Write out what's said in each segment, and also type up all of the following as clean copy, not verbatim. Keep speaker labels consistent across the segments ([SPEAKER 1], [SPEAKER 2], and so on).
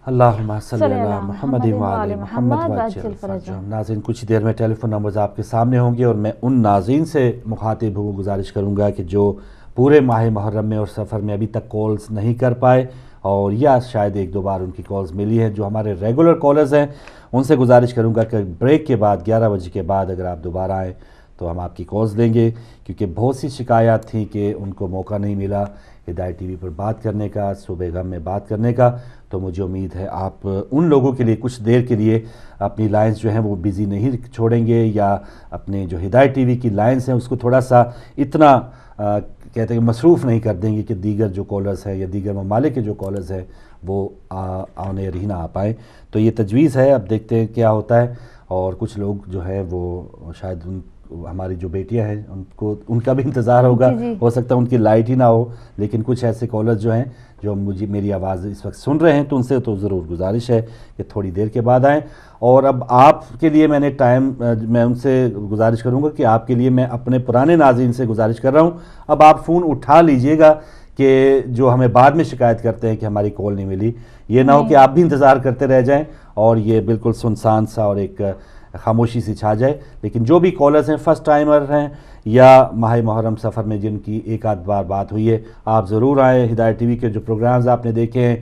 [SPEAKER 1] اللہم صلی علی محمد و آل محمد وعجل فرجہم۔ ناظرین کچھ ہی دیر میں ٹیلی فون نمبرز آپ کے سامنے ہوں گے اور میں ان ناظرین سے مخاطب ہوں، گزارش کروں گا کہ جو پورے ماہ محرم میں اور سفر میں ابھی تک کالز نہیں کر پائے اور یا شاید ایک دو بار ان کی کالز ملی ہیں، جو ہمارے ریگولر کالرز ہیں ان سے گزارش کروں گا کہ بریک کے بعد 11 بجے کے بعد اگر آپ دوبارہ آئیں تو ہم آپ کی کالز لیں گے، کیونکہ بہت سی شکایات تھیں کہ ان کو موقع نہیں ملا ہدایت ٹی وی پر بات کرنے کا، صبح غم میں بات کرنے کا۔ تو مجھے امید ہے آپ ان لوگوں کے لیے کچھ دیر کے لیے اپنی لائنز جو ہیں وہ بیزی نہیں چھوڑیں گے، یا اپنے جو ہدایت ٹی وی کی لائنز ہیں اس کو تھوڑا سا اتنا کہتے ہیں کہ مصروف نہیں کر دیں گے کہ دیگر جو کالرز ہیں یا دیگر ممالک کے جو کالرز ہیں وہ آن ایئر ہی نہ آ پائیں۔ تو یہ تجویز ہے، اب دیکھتے ہیں کیا ہوتا ہے۔ اور کچھ لوگ جو ہے وہ شاید ہماری جو بیٹیاں ہیں ان کا بھی انتظار ہوگا، ہو سکتا ہے ان کی لائٹ ہی نہ ہو، لیکن کچھ ایسے کالرز جو ہیں جو میری آواز اس وقت سن رہے ہیں تو ان سے تو ضرور گزارش ہے کہ تھوڑی دیر کے بعد آئیں۔ اور اب آپ کے لیے میں ان سے گزارش کروں گا کہ آپ کے لیے میں اپنے پرانے ناظرین سے گزارش کر رہا ہوں، اب آپ فون اٹھا لیجئے گا کہ جو ہمیں بعد میں شکایت کرتے ہیں کہ ہماری کال نہیں ملی، یہ نہ ہو کہ آپ بھی انتظار کرتے رہ جائیں اور یہ بالکل سنسان سا اور ایک خاموشی سی چھا جائے۔ لیکن جو بھی کالرز ہیں، فرسٹ ٹائمر ہیں یا ماہ محرم سفر میں جن کی ایک آدھ بار بات ہوئی ہے، آپ ضرور آئیں۔ ہدایت ٹی وی کے جو پروگرامز آپ نے دیکھے ہیں،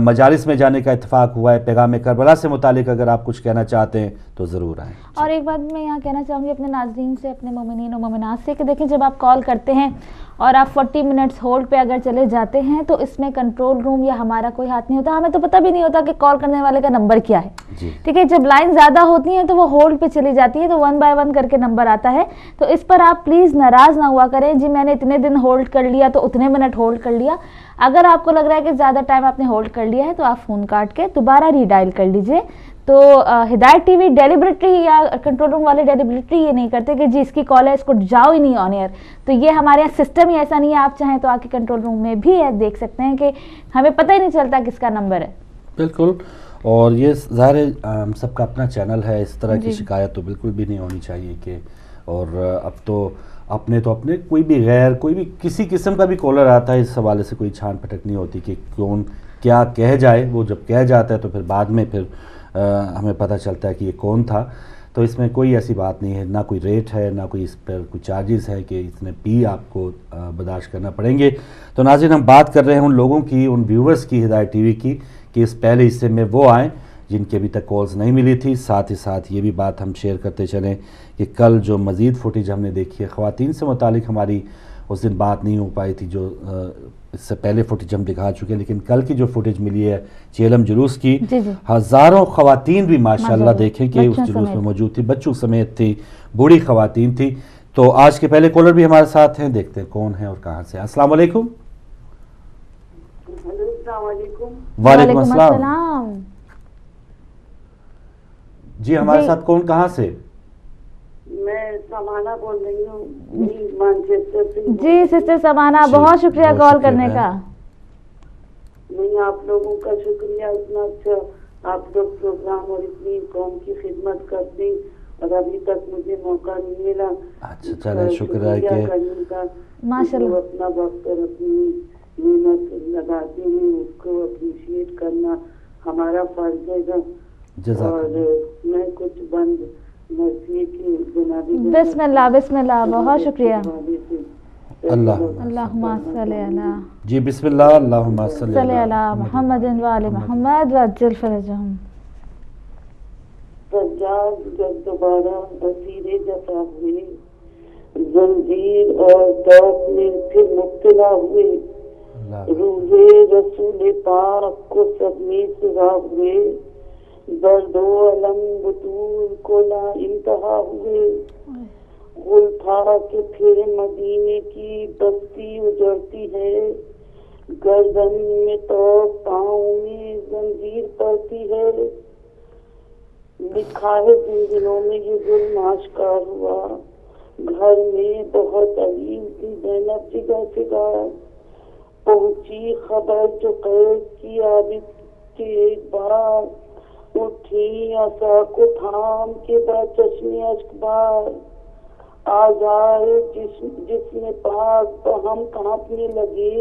[SPEAKER 1] مجالس میں جانے کا اتفاق ہوا ہے، پیغام کربلا سے متعلق اگر آپ کچھ کہنا چاہتے ہیں تو ضرور آئیں۔
[SPEAKER 2] اور ایک بات میں یہاں کہنا چاہوں گی اپنے ناظرین سے، اپنے مومنین و مومنات سے، کہ دیکھیں جب آپ کال کرتے ہیں اور آپ 40 منٹس ہولڈ پہ اگر چلے جاتے ہیں تو اس میں کنٹرول روم یا ہمارا کوئی ہاتھ نہیں ہوتا، ہمیں تو پتہ بھی نہیں ہوتا کہ کال کرنے والے کا نمبر کیا ہے۔ ٹھیک ہے، جب لائن زیادہ ہوتی ہیں تو وہ ہولڈ پہ چلی جاتی ہے تو 1 بائی 1 کر کے نمبر آتا ہے، تو اس پر آپ پلیز ناراض نہ ہوا کریں جی میں نے اتنے دن ہولڈ کر لیا تو اتنے منٹ ہولڈ کر لیا۔ اگر آپ کو لگ رہا ہے کہ زیادہ ٹائم آپ نے ہولڈ کر لیا ہے تو آپ فون کاٹ کے دوبارہ ری ڈائل کر لیجئے۔ تو ہدایت ٹی وی ڈیلیبریٹلی یا کنٹرول روم والے ڈیلیبریٹلی یہ نہیں کرتے کہ جی اس کی کال ہے اس کو جاؤ ہی نہیں آن ایئر، تو یہ ہمارے یہاں سسٹم ہی ایسا نہیں ہے۔ آپ چاہیں تو آ کے کنٹرول روم میں بھی دیکھ سکتے ہیں کہ ہمیں پتہ ہی نہیں چلتا کس کا نمبر ہے۔
[SPEAKER 1] بالکل، اور یہ ظاہر ہم سب کا اپنا چینل ہے، اس طرح کی شکایت تو بالکل بھی نہیں ہونی چاہیے کہ، اور اب تو اپنے کوئی بھی غیر کوئی بھی کسی قسم کا بھی کالر آتا ہے، اس حوالے سے کوئی چھان پھٹک نہیں ہوتی کہ کون کیا کہہ جائے، وہ جب کہہ جاتا ہے تو پھر بعد میں پھر ہمیں پتہ چلتا ہے کہ یہ کون تھا۔ تو اس میں کوئی ایسی بات نہیں ہے، نہ کوئی ریٹ ہے، نہ کوئی اس پر کوئی چارجز ہے کہ اتنے بھی آپ کو برداشت کرنا پڑیں گے۔ تو ناظرین ہم بات کر رہے ہیں ان لوگوں کی، ان ویورز کی ہدایت ٹی وی کی، کہ اس پہلے حصے میں وہ آئیں جن کی ابھی تک کالز نہیں ملی تھی۔ ساتھ ہی ساتھ یہ بھی بات ہم شیئر کرتے چلیں کہ کل جو مزید فوٹیج ہم نے دیکھی ہے خواتین سے متعلق، ہماری اس دن بات نہیں ہو پائی تھی، جو اس سے پہلے فوٹیج ہم دکھا چکے ہیں، لیکن کل کی جو فوٹیج ملی ہے چیلم جلوس کی، ہزاروں خواتین بھی ماشاءاللہ دیکھیں کہ اس جلوس میں موجود تھی، بچوں سمیت تھی، بوڑھی خواتین تھی۔ تو آج کے پہلے کالر بھی ہمارے ساتھ ہیں، دیکھتے ہیں کون ہیں اور کہاں سے۔ السلام علیکم۔
[SPEAKER 3] السلام علیکم۔
[SPEAKER 1] وعلیکم السلام۔ جی ہمارے ساتھ کون کہاں سے؟
[SPEAKER 3] میں سمانہ بول رہی ہوں مانچسٹر سے۔
[SPEAKER 2] جی سسٹر سمانہ، بہت شکریہ کال کرنے کا۔
[SPEAKER 3] نہیں، آپ لوگوں کا شکریہ، اتنا اچھا آپ لوگ پروگرام اور اتنی قوم کی خدمت کرتے اور ابھی تک مجھے موقع نہیں ملا۔
[SPEAKER 1] اچھا چلے، شکر ہے کہ
[SPEAKER 2] ماشاءاللہ
[SPEAKER 3] اپنا وقت اور اپنی محنت لگاتے ہیں، اس کو اپریشیٹ کرنا ہمارا فرض ہے۔ اور میں کچھ بند مرضی کی جنابی
[SPEAKER 2] بسم اللہ بسم اللہ، بہت شکریہ۔
[SPEAKER 1] اللہم
[SPEAKER 2] صلی علی،
[SPEAKER 1] جی بسم اللہ، اللہم صلی
[SPEAKER 2] علی محمد و آل محمد وعجل فرجہم۔
[SPEAKER 3] سجاد جب دوبارہ اسیر جفا ہوئے، زنجیر اور داغ میں پھر مبتلا ہوئے، روح رسول پاک کو صدمے سزا ہوئے، درد و علم بطول کو لا انتہا ہوئے، غل تھا کہ پھر مدینے کی بستی اجڑتی ہے، گردن میں تو پاؤں میں زنجیر پڑتی ہے، لکھا ہے جن دنوں میں یہ ظلم آشکار ہوا، گھر میں بہت علیم تھی زینب جگہ جگہ، پہنچی خبر جو قید کی عابد کے ایک بار، اٹھی عصا کو تھام کے بعد چشمے اشک بار، آزائے جسم پاک بہم کانپنے لگے،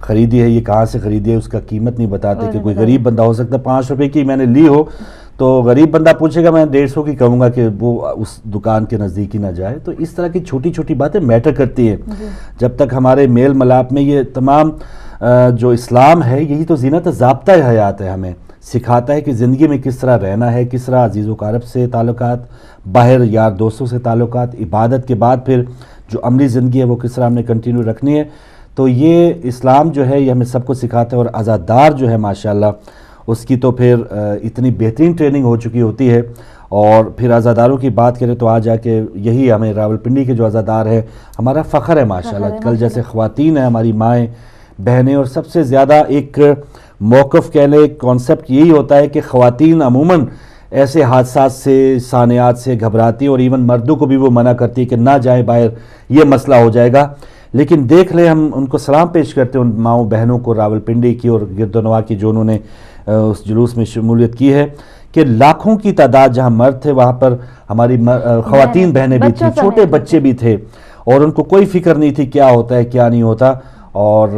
[SPEAKER 1] خریدی ہے، یہ کہاں سے خریدی ہے، اس کا قیمت نہیں بتاتے کہ کوئی غریب بندہ ہو سکتا ہے 5 روپے کی میں نے لی ہو تو غریب بندہ پوچھے گا میں 150 کی کہوں گا کہ وہ اس دکان کے نزدیک ہی نہ جائے. تو اس طرح کی چھوٹی چھوٹی باتیں میٹر کرتی ہیں. جب تک ہمارے میل ملاپ میں یہ تمام جو اسلام ہے یہی تو زینت ضابطہ حیات ہے، ہمیں سکھاتا ہے کہ زندگی میں کس طرح رہنا ہے، کس طرح عزیز و اقارب سے تعلقات، باہر یار دوستوں سے تعلقات، عبادت کے بعد پھر جو عملی زندگی ہے وہ کس طرح ہم نے کنٹینیو رکھنی ہے. تو یہ اسلام جو ہے یہ ہمیں سب کو سکھاتا ہے. اور عزادار جو ہے ماشاءاللہ اس کی تو پھر اتنی بہترین ٹریننگ ہو چکی ہوتی ہے. اور پھر عزاداروں کی بات کریں تو آ جا کے یہی ہمیں راولپنڈی کے جو عزادار ہے ہمارا فخر ہے ماشاءاللہ. کل جیسے خواتین ہیں ہماری مائیں بہنیں، اور سب سے زیادہ ایک موقف کہہ لیں کانسیپٹ یہی ہوتا ہے کہ خواتین عموماً ایسے حادثات سے سانحات سے گھبراتی ہیں، اور ایون مردوں کو بھی وہ منع کرتی ہے کہ نہ جائیں باہر، یہ مسئلہ ہو جائے گا. لیکن دیکھ لیں ہم ان کو سلام پیش کرتے ہیں ان ماؤں بہنوں کو راولپنڈی کی اور گرد و نواح کی جو انہوں نے اس جلوس میں شمولیت کی ہے، کہ لاکھوں کی تعداد جہاں مرد تھے وہاں پر ہماری خواتین بہنیں بھی تھیں، چھوٹے بچے بھی تھے، اور ان کو کوئی فکر نہیں تھی کیا ہوتا ہے کیا نہیں ہوتا. اور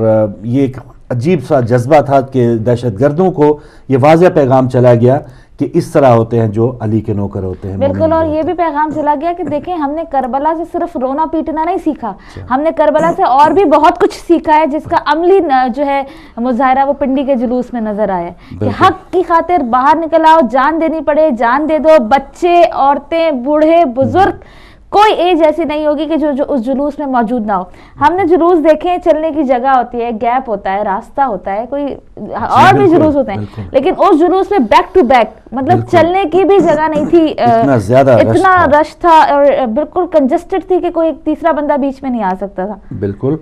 [SPEAKER 1] یہ ایک عجیب سا جذبہ تھا کہ دہشت گردوں کو یہ واضح پیغام چلا گیا کہ اس طرح ہوتے ہیں جو علی کے نوکر ہوتے ہیں.
[SPEAKER 2] بالکل. اور یہ بھی پیغام چلا گیا کہ دیکھیں ہم نے کربلا سے صرف رونا پیٹنا نہیں سیکھا، ہم نے کربلا سے اور بھی بہت کچھ سیکھا ہے جس کا عملی جو ہے مظاہرہ وہ پنڈی کے جلوس میں نظر آیا کہ حق کی خاطر باہر نکل آؤ، جان دینی پڑے جان دے دو. بچے، عورتیں، بوڑھے، بزرگ، کوئی ایج ایسی نہیں ہوگی کہ جو اس جلوس میں موجود نہ ہو. ہم نے جلوس دیکھے، چلنے کی جگہ ہوتی ہے، گیپ ہوتا ہے، راستہ ہوتا ہے، کوئی اور بھی جلوس ہوتے ہیں، لیکن اس جلوس میں بیک ٹو بیک مطلب چلنے کی بھی جگہ نہیں تھی، اتنا رش تھا اور بالکل کنجسٹڈ تھی کہ کوئی ایک تیسرا بندہ بیچ میں نہیں آ سکتا تھا.
[SPEAKER 1] بالکل.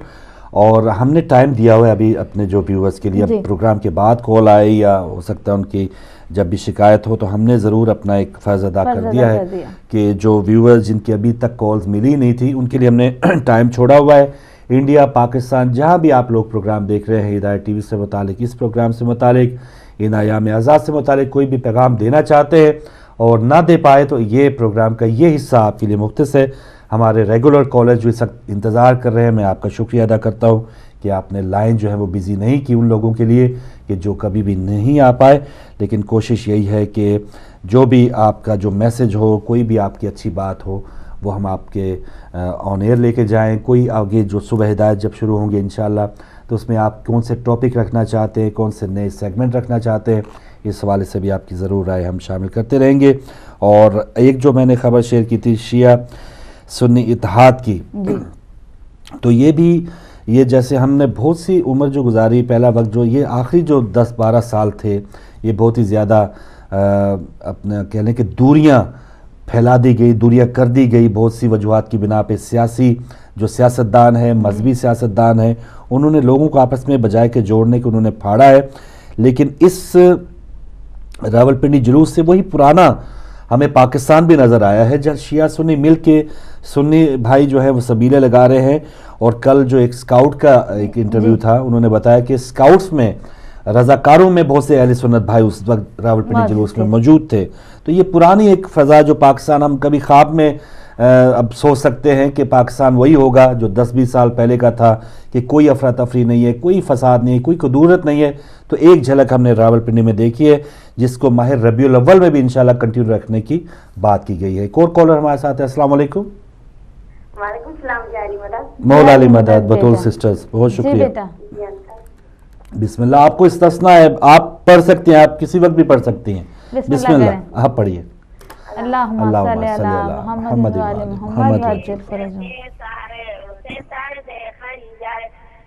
[SPEAKER 1] اور ہم نے ٹائم دیا ہوا ہے ابھی اپنے جو ویورز کے لیے، اب پروگرام کے بعد کال آئے یا ہو سکتا ہے ان کی جب بھی شکایت ہو، تو ہم نے ضرور اپنا ایک فرض ادا کر دیا ہے کہ جو ویورز جن کی ابھی تک کالز ملی نہیں تھی ان کے لیے ہم نے ٹائم چھوڑا ہوا ہے. انڈیا، پاکستان، جہاں بھی آپ لوگ پروگرام دیکھ رہے ہیں، ہدایت ٹی وی سے متعلق، اس پروگرام سے متعلق، ان ایام آزاد سے متعلق کوئی بھی پیغام دینا چاہتے ہیں اور نہ دے پائے تو یہ پروگرام کا یہ حصہ آپ کے لیے مختص ہے. ہمارے ریگولر کالرز جو اس وقت انتظار کر رہے ہیں، میں آپ کا شکریہ ادا کرتا ہوں کہ آپ نے لائن جو ہے وہ بزی نہیں کی ان لوگوں کے لیے کہ جو کبھی بھی نہیں آ پائے. لیکن کوشش یہی ہے کہ جو بھی آپ کا جو میسج ہو، کوئی بھی آپ کی اچھی بات ہو، وہ ہم آپ کے آن ایئر لے کے جائیں. کوئی آگے جو صبح ہدایت جب شروع ہوں گے انشاءاللہ تو اس میں آپ کون سے ٹاپک رکھنا چاہتے ہیں، کون سے نئے سیگمنٹ رکھنا چاہتے ہیں، اس حوالے سے بھی آپ کی ضرور رائے ہم شامل کرتے رہیں گے. اور ایک جو میں نے خبر شیئر کی تھی شیعہ سنی اتحاد کی، تو یہ بھی یہ جیسے ہم نے بہت سی عمر جو گزاری، پہلا وقت جو یہ آخری جو 10-12 سال تھے یہ بہت ہی زیادہ اپنا کہہ لیں کہ دوریاں پھیلا دی گئی، دوریاں کر دی گئی بہت سی وجوہات کی بنا پہ. سیاسی جو سیاستدان ہیں، مذہبی سیاستدان ہیں، انہوں نے لوگوں کو آپس میں بجائے کے جوڑنے کے انہوں نے پھاڑا ہے. لیکن اس راولپنڈی جلوس سے وہی پرانا ہمیں پاکستان بھی نظر آیا ہے جہاں شیعہ سنی مل کے سنی بھائی جو ہے وہ سبیلے لگا رہے ہیں. اور کل جو ایک سکاؤٹ کا ایک انٹرویو تھا انہوں نے بتایا کہ سکاؤٹس میں رضاکاروں میں بہت سے اہل سنت بھائی اس وقت راولپنڈی جلوس میں موجود تھے. تو یہ پرانی ایک فضا جو پاکستان ہم کبھی خواب میں اب سوچ سکتے ہیں کہ پاکستان وہی ہوگا جو 10-20 سال پہلے کا تھا کہ کوئی افراتفری نہیں ہے، کوئی فساد نہیں ہے، کوئی کدورت نہیں ہے. تو ایک جھلک ہم نے راولپنڈی میں دیکھی ہے جس کو ماہ ربیع الاول میں بھی انشاءاللہ کنٹینیو رکھنے کی بات کی گئی ہے. ایک اور کالر ہمارے ساتھ ہے. السلام علیکم.
[SPEAKER 4] وعلیکم السلام. جی علی مدد.
[SPEAKER 1] مولا علی مدد. بطول سسٹرز بہت شکریہ. بسم اللہ. آپ کو استثناء ہے، آپ پڑھ سکتے ہیں، آپ کسی وقت بھی پڑھ سکتی ہیں. بسم اللہ. آپ پڑھیے.
[SPEAKER 2] اللہم صلی علی محمد و علی محمد وعجل فرجہم.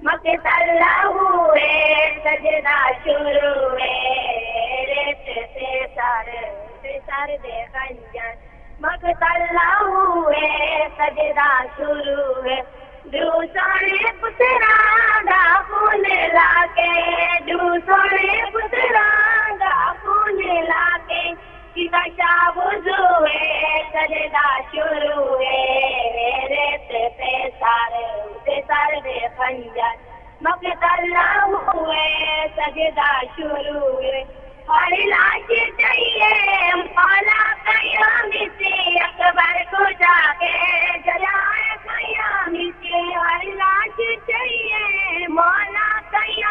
[SPEAKER 4] مقت اللہ ہوئے سجدہ شروع ہوئے ریت سے سار دے خنجر. مقت اللہ ہوئے سجدہ شروع ہوئے دو سونے پترا دا خون لا کے، دو سونے پترا دا خون لا کے کتا شاہ وضو ہوئے سجدہ شروع ہوئے ریت سے سار دے خنجر. مقت اللہ ہوئے سجدہ شروع ہوئے ہر لاش چاہیے مولا قیامی سے اکبر کو جا کے جلائے قیامی سے. ہر لاش چاہیے مولا قیامی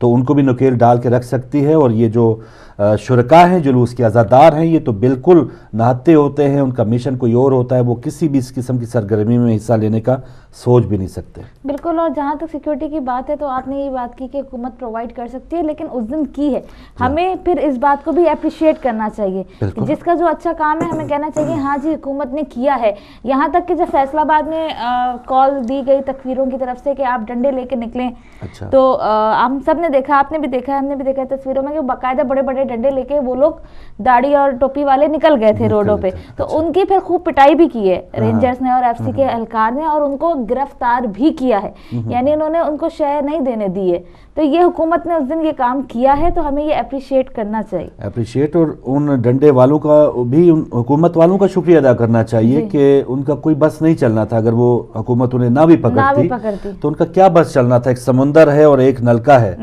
[SPEAKER 1] تو ان کو بھی نکیل ڈال کے رکھ سکتی ہے. اور یہ جو شرکاء ہیں جلوس کے عزادار ہیں یہ تو بالکل نہتے ہوتے ہیں, ان کا مشن کوئی اور ہوتا ہے, وہ کسی بھی اس قسم کی سرگرمی میں حصہ لینے کا سوچ بھی نہیں سکتے.
[SPEAKER 2] بالکل. اور جہاں تک سیکیورٹی کی بات ہے تو آپ نے یہ بات کی کہ حکومت پرووائڈ کر سکتی ہے, لیکن اس دن کی ہے, ہمیں پھر اس بات کو بھی اپریشیٹ کرنا چاہیے. جس کا جو اچھا کام ہے ہمیں کہنا چاہیے ہاں جی حکومت نے کیا ہے. یہاں تک کہ جب فیصل آباد میں کال دی گئی تکفیروں کی طرف سے کہ آپ ڈنڈے لے کے نکلیں, تو ہم سب نے دیکھا, آپ نے بھی دیکھا, ہم نے بھی دیکھا تصویروں میں کہ باقاعدہ بڑے بڑے ڈنڈے لے کے وہ لوگ داڑھی اور ٹوپی والے نکل گئے تھے روڈوں پہ. تو ان کی پھر خوب پٹائی بھی کی ہے رینجرز نے اور ایف سی کے اہلکار نے, اور ان کو گرفتار بھی کیا ہے, یعنی انہوں نے ان کو شے نہیں دینے دی ہے. تو یہ حکومت نے اس دن یہ کام کیا ہے, تو ہمیں یہ اپریشیٹ کرنا چاہیے.
[SPEAKER 1] اپریشیٹ, اور ان ڈنڈے والوں کا بھی ان حکومت والوں کا شکریہ ادا کرنا چاہیے کہ ان کا کوئی بس نہیں چلنا تھا. اگر وہ حکومت انہیں نہ بھی پکڑتی تو ان کا کیا بس چلنا تھا. ایک سمندر ہے اور ایک نلکا ہے,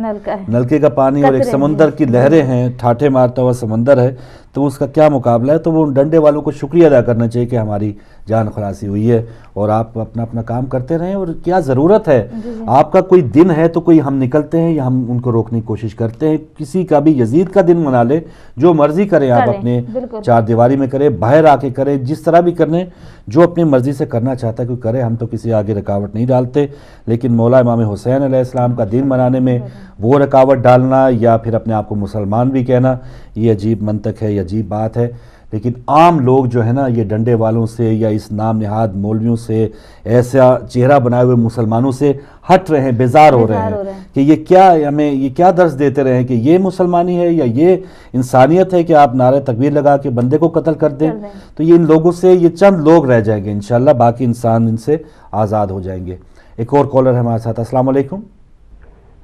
[SPEAKER 1] نلکے کا پانی اور ایک سمندر کی لہریں ہیں, ٹھاٹھے مارتا ہوا سمندر ہے, تو اس کا کیا مقابلہ ہے. تو وہ ان ڈنڈے والوں کو شکریہ ادا کرنا چاہیے کہ ہماری جان خلاصی ہوئی ہے, اور آپ اپنا کام کرتے رہیں. اور کیا ضرورت ہے, آپ کا کوئی دن ہے تو کوئی ہم نکلتے ہیں یا ہم ان کو روکنے کی کوشش کرتے ہیں. کسی کا بھی یزید کا دن منا لے, جو مرضی کریں آپ اپنے چار دیواری میں کریں, باہر آ کے کریں, جس طرح بھی کریں, جو اپنی مرضی سے کرنا چاہتا ہے کوئی کرے. ہم تو کسی آگے رکاوٹ نہیں ڈالتے, لیکن مولا امام حسین علیہ السلام کا دن منانے میں وہ رکاوٹ ڈالنا یا پھر اپنے آپ کو مسلمان بھی کہنا, یہ عجیب منطق ہے, یہ عجیب بات ہے. لیکن عام لوگ جو ہے نا یہ ڈنڈے والوں سے یا اس نام نہاد مولویوں سے, ایسا چہرہ بنائے ہوئے مسلمانوں سے ہٹ رہے ہیں, بیزار ہو رہے ہیں کہ یہ کیا, ہمیں یہ کیا درس دیتے رہے کہ یہ مسلمانی ہے یا یہ انسانیت ہے کہ آپ نعرہ تکبیر لگا کے بندے کو قتل کر دیں. تو یہ ان لوگوں سے یہ چند لوگ رہ جائیں گے انشاءاللہ, باقی انسان ان سے آزاد ہو جائیں گے. ایک اور کالر ہے ہمارے ساتھ. السلام علیکم.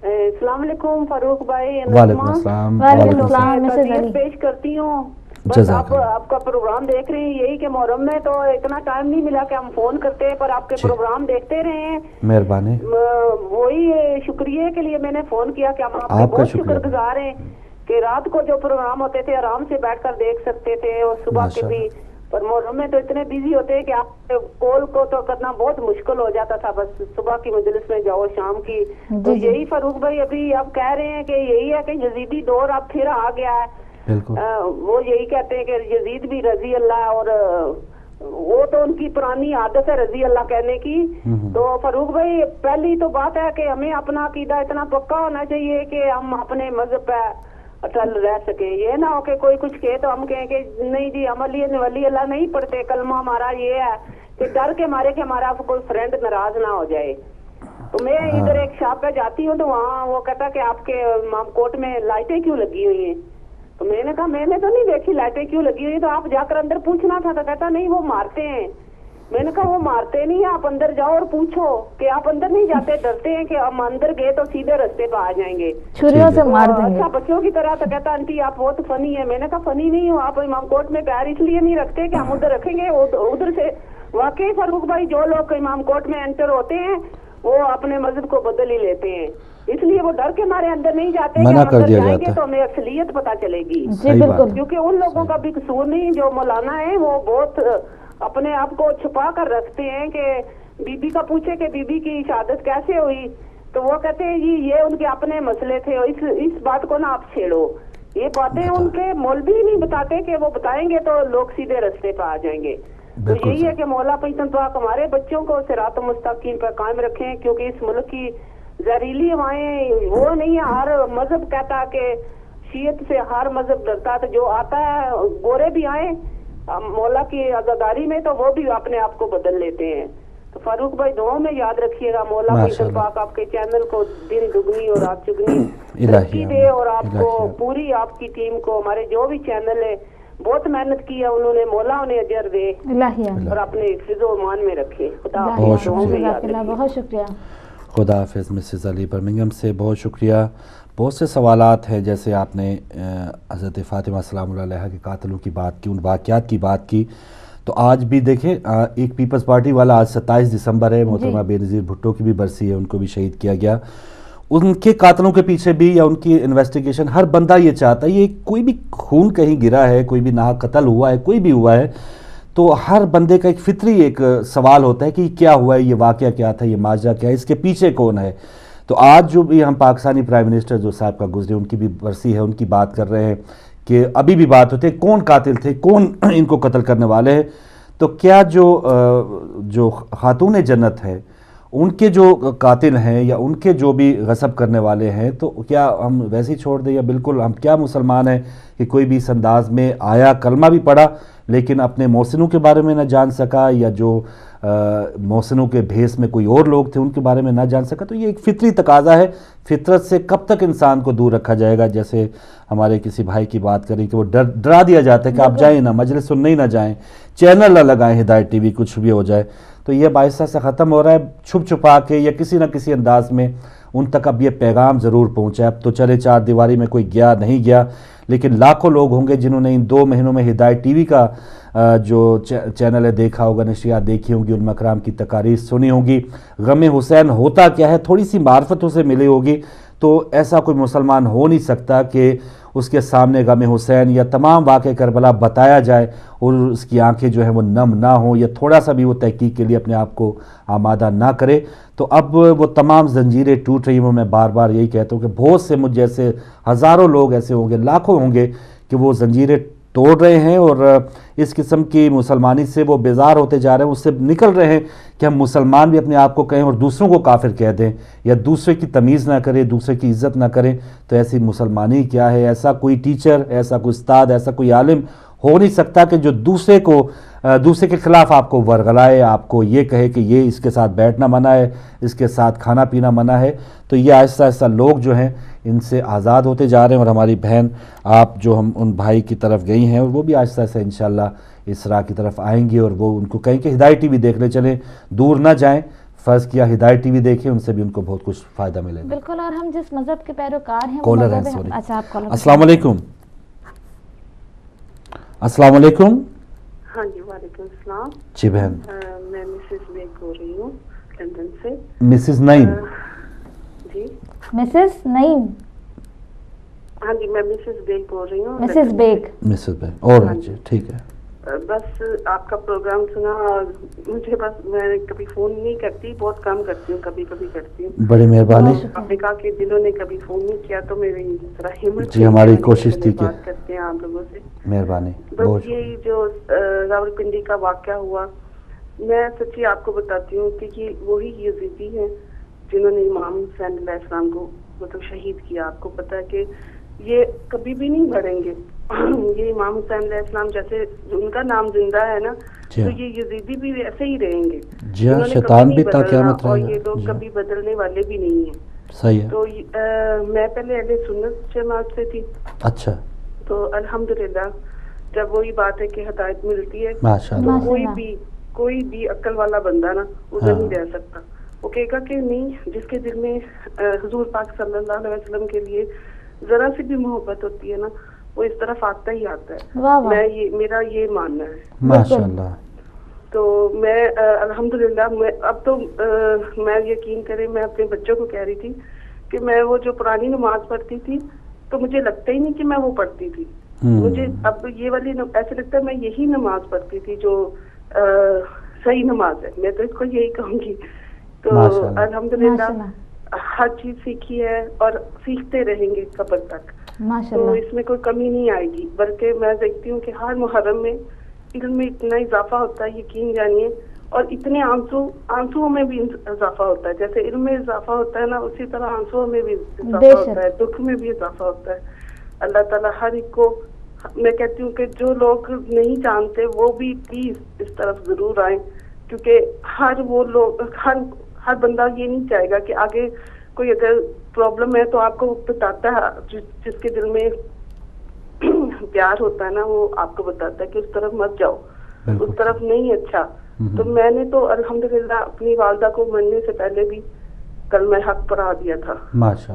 [SPEAKER 3] السلام علیکم فاروق بھائی.
[SPEAKER 1] وعلیکم السلام.
[SPEAKER 3] پیش کرتی ہوں. بس آپ کا پروگرام دیکھ رہے ہیں, یہی کہ محرم میں تو اتنا ٹائم نہیں ملا کہ ہم فون کرتے ہیں, پر آپ کے پروگرام دیکھتے رہے ہیں.
[SPEAKER 1] مہربانی.
[SPEAKER 3] وہی شکریہ کے لیے میں نے فون کیا کہ ہم آپ کے بہت شکر گزار ہیں کہ رات کو جو پروگرام ہوتے تھے آرام سے بیٹھ کر دیکھ سکتے تھے, اور صبح کے بھی. پر محرم میں تو اتنے بیزی ہوتے ہیں کہ آپ کال کو تو کرنا بہت مشکل ہو جاتا تھا, بس صبح کی مجلس میں جاؤ, شام کی. تو یہی فاروق بھائی ابھی آپ کہہ رہے ہیں کہ یہی ہے کہ یزیدی دور اب پھر آ گیا ہے. وہ یہی کہتے ہیں کہ یزید بھی رضی اللہ, اور وہ تو ان کی پرانی عادت ہے رضی اللہ کہنے کی. تو فاروق بھائی پہلی تو بات ہے کہ ہمیں اپنا عقیدہ اتنا پکا ہونا چاہیے کہ ہم اپنے مذہب پہ اٹل رہ سکیں. یہ نہ ہو کہ کوئی کچھ کہے تو ہم کہیں کہ نہیں جی ہم ولی اللہ نہیں پڑھتے, کلمہ ہمارا یہ ہے کہ ڈر کے مارے کہ ہمارا کوئی فرینڈ ناراض نہ ہو جائے. تو میں ادھر ایک شاپ پہ جاتی ہوں تو وہاں وہ کہتا کہ آپ کے امام کوٹ میں لائٹیں کیوں لگی ہوئی ہیں. تو میں نے کہا میں نے تو نہیں دیکھی لائٹیں کیوں لگی ہوئی, تو آپ جا کر اندر پوچھنا تھا. تو کہتا نہیں وہ مارتے ہیں. میں نے کہا وہ مارتے نہیں, آپ اندر جاؤ اور پوچھو. کہ آپ اندر نہیں جاتے, ڈرتے ہیں کہ ہم اندر گئے تو سیدھے رستے پہ آ جائیں گے,
[SPEAKER 2] چھریوں سے مار دیں گے.
[SPEAKER 3] اچھا بچوں کی طرح. تو کہتا آنٹی آپ بہت فنی ہے. میں نے کہا فنی نہیں ہوں, آپ امام کوٹ میں پیر اس لیے نہیں رکھتے کہ ہم ادھر رکھیں گے ادھر سے. واقعی فاروق بھائی جو لوگ امام کوٹ میں انٹر ہوتے ہیں وہ اپنے مذہب کو بدل ہی لیتے ہیں, اس لیے وہ ڈر کے ہمارے اندر نہیں جاتے کہ ہم اندر جائیں گے تو ہمیں اصلیت پتہ چلے گی.
[SPEAKER 2] جی بالکل.
[SPEAKER 3] کیونکہ ان لوگوں کا بھی قصور نہیں, جو مولانا ہے وہ بہت اپنے آپ کو چھپا کر رکھتے ہیں. کہ بی بی کا پوچھے کہ بی بی کی شہادت کیسے ہوئی, تو وہ کہتے ہیں جی یہ ان کے اپنے مسئلے تھے, اس بات کو نہ آپ چھیڑو. یہ باتیں ان کے مولوی نہیں بتاتے, کہ وہ بتائیں گے تو لوگ سیدھے رستے پہ آ جائیں گے. تو یہی ہے کہ مولا پنجتن پاک ہمارے بچوں کو صراط مستقیم پر قائم رکھیں, کیونکہ اس ملک کی زہریلی ہوائیں وہ نہیں ہے. ہر مذہب کہتا کہ شیعت سے ہر مذہب ڈرتا, تو جو آتا ہے گورے بھی آئیں مولا کی عزاداری میں تو وہ بھی اپنے آپ کو بدل لیتے ہیں. تو فاروق بھائی دعاؤں میں یاد رکھیے گا, مولا پنجتن پاک آپ کے چینل کو دن دگنی اور رات چگنی ترقی دے, اور آپ کو پوری آپ کی ٹیم کو, ہمارے جو بھی چینل ہے بہت محنت کی ہے انہوں نے, مولا انہیں اجر دے اور اپنے حفظ و امان میں رکھے. خدا
[SPEAKER 2] بہت شکریہ.
[SPEAKER 1] خدا حافظ مسز علی برمنگم سے بہت شکریہ. بہت سے سوالات ہیں, جیسے آپ نے حضرت فاطمہ سلام اللہ علیہا کے قاتلوں کی بات کی, ان واقعات کی بات کی. تو آج بھی دیکھیں ایک پیپلز پارٹی والا, آج 27 دسمبر ہے, محترمہ بے نظیر بھٹو کی بھی برسی ہے, ان کو بھی شہید کیا گیا. ان کے قاتلوں کے پیچھے بھی یا ان کی انویسٹیگیشن ہر بندہ یہ چاہتا ہے, یہ کوئی بھی خون کہیں گرا ہے, کوئی بھی ناحق قتل ہوا ہے, کوئی بھی ہوا ہے, تو ہر بندے کا ایک فطری ایک سوال ہوتا ہے کہ کیا ہوا ہے, یہ واقعہ کیا تھا, یہ ماجرا کیا ہے, اس کے پیچھے کون ہے. تو آج جو بھی ہم پاکستانی پرائم منسٹر جو صاحب کا گزرے ان کی بھی برسی ہے، ان کی بات کر رہے ہیں کہ ابھی بھی بات ہوتی ہے کون قاتل تھے، کون ان کو قتل کرنے والے ہیں. تو کیا جو خاتون جنت ہے ان کے جو قاتل ہیں یا ان کے جو بھی غصب کرنے والے ہیں، تو کیا ہم ویسے ہی چھوڑ دیں، یا بالکل ہم کیا مسلمان ہیں کہ کوئی بھی اس انداز میں آیا، کلمہ بھی پڑھا لیکن اپنے محسنوں کے بارے میں نہ جان سکا، یا جو محسنوں کے بھیس میں کوئی اور لوگ تھے ان کے بارے میں نہ جان سکا؟ تو یہ ایک فطری تقاضا ہے. فطرت سے کب تک انسان کو دور رکھا جائے گا؟ جیسے ہمارے کسی بھائی کی بات کریں کہ وہ ڈرا دیا جاتا ہے کہ آپ جائیں نہ، مجلس سننے ہی نہ جائیں، چینل نہ لگائیں ہدایت ٹی وی، کچھ بھی ہو جائے. تو یہ باعث سے ختم ہو رہا ہے، چھپ چھپا کے یا کسی نہ کسی انداز میں ان تک اب یہ پیغام ضرور پہنچا. اب تو چلے چار دیواری میں کوئی گیا نہیں گیا، لیکن لاکھوں لوگ ہوں گے جنہوں نے ان 2 مہینوں میں ہدایت ٹی وی کا جو چینل ہے دیکھا ہوگا، نشریات دیکھی ہوں گی، علماء کرام کی تقاریر سنی ہوں گی، غم حسین ہوتا کیا ہے تھوڑی سی معرفت اسے ملی ہوگی. تو ایسا کوئی مسلمان ہو نہیں سکتا کہ اس کے سامنے غم حسین یا تمام واقع کربلا بتایا جائے اور اس کی آنکھیں جو ہیں وہ نم نہ ہوں، یا تھوڑا سا بھی وہ تحقیق کے لیے اپنے آپ کو آمادہ نہ کرے. تو اب وہ تمام زنجیریں ٹوٹ رہی ہیں. میں بار بار یہی کہتا ہوں کہ بہت سے مجھ جیسے ہزاروں لوگ ایسے ہوں گے، لاکھوں ہوں گے کہ وہ زنجیریں توڑ رہے ہیں اور اس قسم کی مسلمانی سے وہ بیزار ہوتے جا رہے ہیں، اس سے نکل رہے ہیں کہ ہم مسلمان بھی اپنے آپ کو کہیں اور دوسروں کو کافر کہہ دیں، یا دوسرے کی تمیز نہ کریں، دوسرے کی عزت نہ کریں. تو ایسی مسلمانی کیا ہے؟ ایسا کوئی ٹیچر، ایسا کوئی استاد، ایسا کوئی عالم ہو نہیں سکتا کہ جو دوسرے کے خلاف آپ کو ورغلائے، آپ کو یہ کہے کہ یہ اس کے ساتھ بیٹھنا منع ہے، اس کے ساتھ کھانا پینا منع ہے. تو یہ آہستہ آہستہ لوگ جو ہیں ان سے آزاد ہوتے جا رہے ہیں. اور ہماری بہن آپ جو ہم ان بھائی کی طرف گئی ہیں، وہ بھی آہستہ آہستہ انشاءاللہ اس راہ کی طرف آئیں گی، اور وہ ان کو کہیں کہ ہدایت ٹی وی دیکھنے چلیں، دور نہ جائیں. فرض کیا ہدایت ٹی وی دیکھیں، ان سے بھی ان کو بہت کچھ فائدہ ملے گا.
[SPEAKER 2] بالکل. اور ہم جس مذہب کے پیروکار ہیں،
[SPEAKER 1] کالر ہیں، سوری.
[SPEAKER 2] اچھا آپ کالر.
[SPEAKER 1] السلام علیکم. السلام علیکم.
[SPEAKER 5] ہاں جی، وعلیکم السلام.
[SPEAKER 1] جی بہن.
[SPEAKER 5] میں مسز بیگ بول رہی ہوں لندن سے.
[SPEAKER 1] مسز نعیم.
[SPEAKER 5] جی
[SPEAKER 2] مسز نعیم.
[SPEAKER 5] ہاں جی، میں مسز بیگ بول رہی ہوں.
[SPEAKER 2] مسز بیگ.
[SPEAKER 1] مسز بیگ. اور جی ٹھیک ہے.
[SPEAKER 5] بس آپ کا پروگرام سنا، مجھے بس میں کبھی فون نہیں کرتی، بہت کم کرتی ہوں، کبھی کبھی کرتی ہوں.
[SPEAKER 1] بڑی مہربانی.
[SPEAKER 5] آپ نے کہا کہ جنہوں نے کبھی فون نہیں کیا تو میری ذرا ہمت.
[SPEAKER 1] جی ہماری کوشش تھی کہ
[SPEAKER 5] بات کرتے ہیں آپ لوگوں سے.
[SPEAKER 1] مہربانی.
[SPEAKER 5] بس یہی جو راولپنڈی کا واقعہ ہوا، میں سچی آپ کو بتاتی ہوں کہ یہ وہی یزیدی ہیں جنہوں نے امام حسین علیہ السلام کو مطلب شہید کیا. آپ کو پتا ہے کہ یہ کبھی بھی نہیں بڑھیں گے. یہ امام حسین علیہ السلام جیسے ان کا نام زندہ ہے نا، تو یہ یزیدی بھی ایسے ہی رہیں گے.
[SPEAKER 1] جی ہاں، شیطان بھی تا قیامت رہے گا،
[SPEAKER 5] اور یہ لوگ کبھی بدلنے والے بھی نہیں ہیں.
[SPEAKER 1] صحیح ہے.
[SPEAKER 5] تو میں پہلے اہل سنت جماعت سے تھی.
[SPEAKER 1] اچھا.
[SPEAKER 5] تو الحمدللہ جب وہی بات ہے کہ ہدایت ملتی ہے،
[SPEAKER 1] ماشاءاللہ،
[SPEAKER 5] کوئی بھی عقل والا بندہ نا ادھر نہیں رہ سکتا. وہ کہے گا کہ نہیں، جس کے دل میں حضور پاک صلی اللہ علیہ وسلم کے لیے ذرا سی بھی محبت ہوتی ہے نا، وہ اس طرف آتا ہی آتا ہے. میرا یہ ماننا ہے.
[SPEAKER 1] ماشاءاللہ.
[SPEAKER 5] تو میں الحمدللہ اب تو میں یقین کریں، میں اپنے بچوں کو کہہ رہی تھی کہ میں وہ جو پرانی نماز پڑھتی تھی تو مجھے لگتا ہی نہیں کہ میں وہ پڑھتی تھی. مجھے اب یہ والی ایسے لگتا ہے میں یہی نماز پڑھتی تھی جو صحیح نماز ہے. میں تو اس کو یہی کہوں گی. تو الحمدللہ ہر چیز سیکھی ہے اور سیکھتے رہیں گے قبر تک. تو اس میں کوئی کمی نہیں آئے گی، بلکہ میں دیکھتی ہوں کہ ہر محرم میں علم میں اتنا اضافہ ہوتا ہے، یقین جانیے. اور اتنے آنسوؤں میں بھی اضافہ ہوتا ہے. جیسے علم میں اضافہ ہوتا ہے نا، اسی طرح آنسوؤں میں بھی اضافہ ہوتا ہے، دکھ میں بھی اضافہ ہوتا ہے. اللہ تعالیٰ ہر ایک کو، میں کہتی ہوں کہ جو لوگ نہیں جانتے وہ بھی پلیز اس طرف ضرور آئیں، کیونکہ ہر بندہ یہ نہیں چاہے گا کہ آگے کوئی اگر پرابلم ہے تو آپ کو بتاتا ہے، جس کے دل میں پیار ہوتا ہے نا وہ آپ کو بتاتا ہے کہ اس طرف مت جاؤ، اس طرف نہیں. اچھا، تو میں نے تو الحمدللہ اپنی والدہ کو مرنے سے پہلے بھی کلمہ حق پڑھا دیا تھا.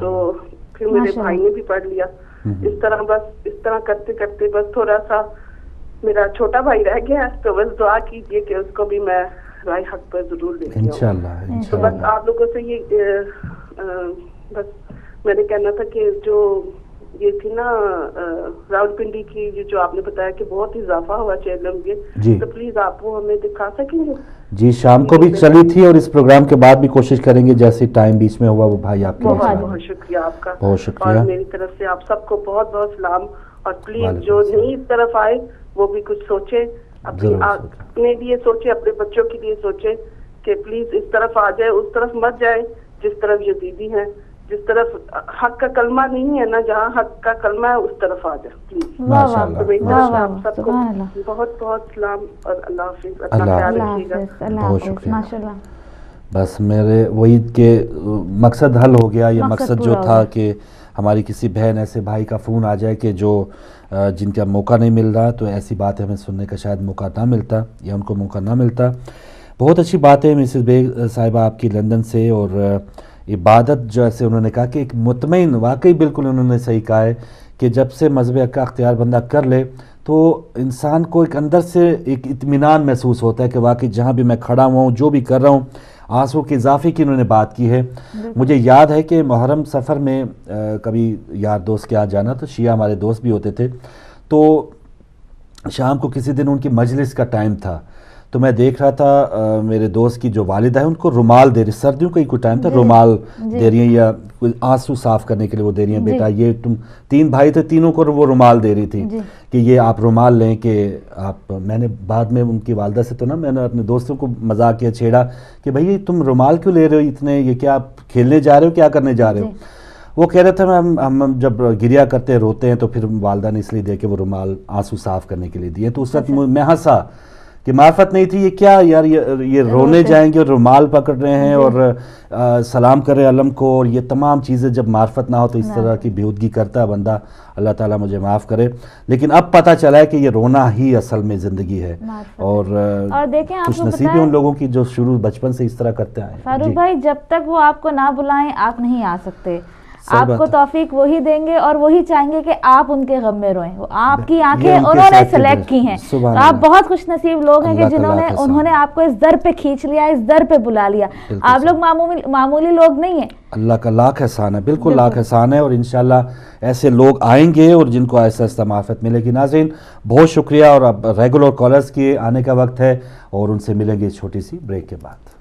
[SPEAKER 5] تو پھر میرے بھائی نے بھی پڑھ لیا. اس طرح کرتے کرتے بس تھوڑا سا میرا چھوٹا بھائی رہ گیا، تو بس دعا کیجیے کہ اس کو بھی میں رائے حق پر ضرور لے کے آؤں. تو بس آپ لوگوں سے یہ بس میں نے کہنا تھا کہ جو یہ تھی نا راولپنڈی کی جو آپ نے بتایا کہ بہت اضافہ ہوا چیلم
[SPEAKER 1] جی۔
[SPEAKER 5] کے، تو پلیز آپ وہ ہمیں دکھا سکیں گے؟
[SPEAKER 1] جی شام کو بھی چلی تھی اور اس پروگرام کے بعد بھی کوشش کریں گے جیسے ٹائم بیچ میں ہوا وہ بھائی آپ کے لیے
[SPEAKER 5] بہت
[SPEAKER 1] سنائیں
[SPEAKER 5] بہت
[SPEAKER 1] گے۔
[SPEAKER 5] شکریہ آپ کا،
[SPEAKER 1] بہت شکریہ۔
[SPEAKER 5] اور میری طرف سے آپ سب کو بہت بہت سلام، اور پلیز
[SPEAKER 1] وعلیکم
[SPEAKER 5] جو
[SPEAKER 1] السلام۔
[SPEAKER 5] نہیں اس طرف آئے وہ بھی کچھ سوچے،
[SPEAKER 1] ضرور
[SPEAKER 5] اپنے لیے سوچے، اپنے بچوں کے لیے سوچے کہ پلیز اس طرف آ جائے، اس طرف مت جائے جس طرف یزیدی ہیں، جس طرف حق کا کلمہ نہیں ہے نا، جہاں حق کا کلمہ ہے اس طرف آ جائے پلیز۔
[SPEAKER 2] واہ
[SPEAKER 1] ماشاء
[SPEAKER 2] واہ
[SPEAKER 1] اللہ،
[SPEAKER 5] تو میری
[SPEAKER 1] ماشاء
[SPEAKER 5] طرف سے
[SPEAKER 1] اللہ۔
[SPEAKER 5] آپ سب کو
[SPEAKER 2] سبحان اللہ۔
[SPEAKER 5] بہت بہت سلام اور اللہ حافظ،
[SPEAKER 1] اللہ
[SPEAKER 5] اپنا خیال
[SPEAKER 2] اللہ
[SPEAKER 5] رکھیے گا۔
[SPEAKER 2] حافظ، اللہ
[SPEAKER 1] بہت
[SPEAKER 2] حافظ،
[SPEAKER 1] شکریہ۔
[SPEAKER 2] ماشاء اللہ۔
[SPEAKER 1] بس میرے وہی کہ مقصد حل ہو گیا، یہ مقصد جو
[SPEAKER 2] پورا ہو
[SPEAKER 1] تھا
[SPEAKER 2] گیا۔
[SPEAKER 1] کہ ہماری کسی بہن ایسے بھائی کا فون آ جائے کہ جو جن کا موقع نہیں مل رہا، تو ایسی باتیں ہمیں سننے کا شاید موقع نہ ملتا یا ان کو موقع نہ ملتا۔ بہت اچھی بات ہے مسز بیگ صاحبہ آپ کی لندن سے، اور عبادت جیسے انہوں نے کہا کہ ایک مطمئن، واقعی بالکل انہوں نے صحیح کہا ہے کہ جب سے مذہب کا اختیار بندہ کر لے تو انسان کو ایک اندر سے ایک اطمینان محسوس ہوتا ہے کہ واقعی جہاں بھی میں کھڑا ہوا ہوں، جو بھی کر رہا ہوں، آنسو کے اضافے کی انہوں نے بات کی ہے۔ مجھے یاد ہے کہ محرم سفر میں کبھی یار دوست کے یہاں جانا، تو شیعہ ہمارے دوست بھی ہوتے تھے، تو شام کو کسی دن ان کی مجلس کا ٹائم تھا، تو میں دیکھ رہا تھا میرے دوست کی جو والدہ ہے ان کو رومال دے رہی، سردیوں کا ہی کوئی ٹائم تھا، رومال دے رہی ہیں یا کوئی آنسو صاف کرنے کے لیے وہ دے رہی ہیں، بیٹا یہ تم 3 بھائی تھے، تینوں کو وہ رومال دے رہی تھی کہ یہ آپ رومال لیں کہ آپ، میں نے بعد میں ان کی والدہ سے تو نا میں نے اپنے دوستوں کو مذاق کیا، چھیڑا کہ بھائی تم رومال کیوں لے رہے ہو اتنے، یہ کیا آپ کھیلنے جا رہے ہو، کیا کرنے جا رہے ہو؟ وہ کہہ رہے تھے ہم جب گریا کرتے ہیں، روتے ہیں، تو پھر والدہ نے اس لیے دے کہ وہ رومال آنسو صاف کرنے کے لیے دیے، تو اس وقت میں ہنسا کہ معرفت نہیں تھی، یہ کیا یار، یہ رونے جائیں گے اور رومال پکڑ رہے ہیں اور سلام کر رہے علم کو، اور یہ تمام چیزیں جب معرفت نہ ہو تو اس طرح کی بیہودگی کرتا ہے بندہ، اللہ تعالیٰ مجھے معاف کرے۔ لیکن اب پتہ چلا ہے کہ یہ رونا ہی اصل میں زندگی ہے، اور
[SPEAKER 2] دیکھیں آپ
[SPEAKER 1] خوش
[SPEAKER 2] کو
[SPEAKER 1] نصیب ہے ان لوگوں کی جو شروع بچپن سے اس طرح کرتے آئے ہیں۔
[SPEAKER 2] فاروق بھائی، جب تک وہ آپ کو نہ بلائیں آپ نہیں آ سکتے، آپ کو توفیق وہی دیں گے اور وہی چاہیں گے کہ آپ ان کے غم میں روئیں، وہ آپ کی آنکھیں انہوں نے سلیکٹ کی ہیں، تو آپ بہت خوش نصیب لوگ ہیں کہ انہوں نے آپ کو اس در پہ کھینچ لیا، اس در پہ بلا لیا، آپ لوگ معمولی لوگ نہیں ہیں۔
[SPEAKER 1] اللہ کا لاکھ احسان ہے، بالکل لاکھ احسان ہے، اور انشاءاللہ ایسے لوگ آئیں گے اور جن کو ایسا ایسا معرفت ملے گی۔ ناظرین بہت شکریہ، اور اب ریگولر کالرز کے آنے کا وقت ہے اور ان سے ملیں گے چھوٹی سی بریک کے بعد۔